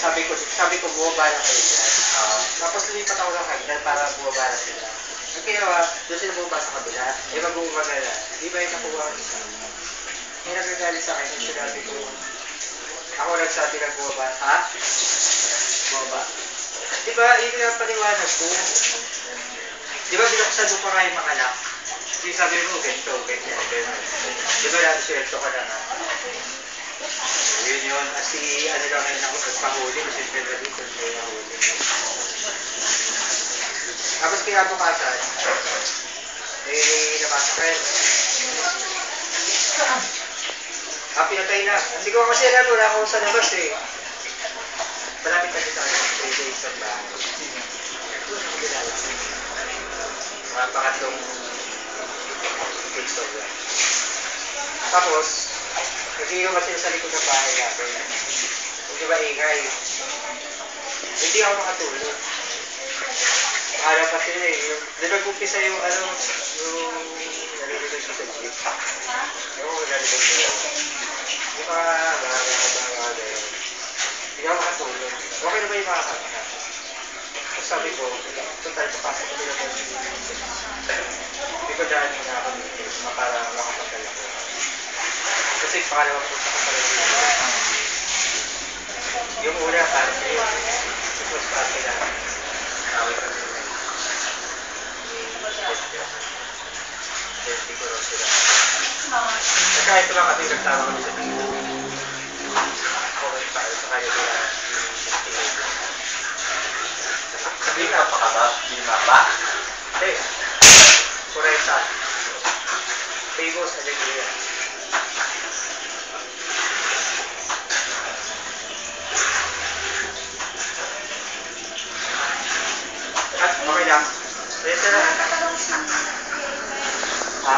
sabi ko bumaba na kayo dyan. Tapos lumipat ako ng hagdan para bumaba na sila. Ang ginawa, doon sila bumaba sa kabila. Eh, mag-bumaba na. Di ba yung nakuha ko isa? May nagagalit sa akin yung sinabi ko, ako nagsabi ng bumaba. Ha? Bumaba. Di ba, yun yung paliwanag ko. Di ba, binuksan mo pa kayo mga anak? Yung sabi mo, ganito, ganyan, ganyan. Di ba, swelto ka na nga? Yun yun. Kasi ano lang ngayon ako nagpahuli. Kasi pwede dito may nahuli. Tapos kinabukasan, nabasa ka yun. Pinatay na. Hindi ko kasi alam, wala akong sa labas eh. Malapit kasi sa akin, 3 days ang bahay. Ito na ako kilala. Mga pangatlong days of that. Tapos, nag-iiwan sila sa likod ng bahay natin. Hindi ba ingay? Hindi ako makatulog. Alam pa sila eh. Doon nag-umpisa yung nalilito siya sa jeep. Ewan ko nalilito siya. Yung mga hindi ako makatulog. Okay na ba yung mga kanta? Tapos sabi ko, ito tayo papasok ko nila ng hindi ko dyan muna ako dito. Para makapagdala ko. Kasi pangalawang punta ko pala dito. Yung una, parang yun. It was party na. Awit ang sila. Hindi ko raw sila. Kahit lang kasi nagtama kami sa dito. Okay pa. Sa kanya sila. Hindi na pa ka ba? Hindi na ba? Hindi. Kuresa. Famous Alegria. Okay lang. Pwede na. Ha?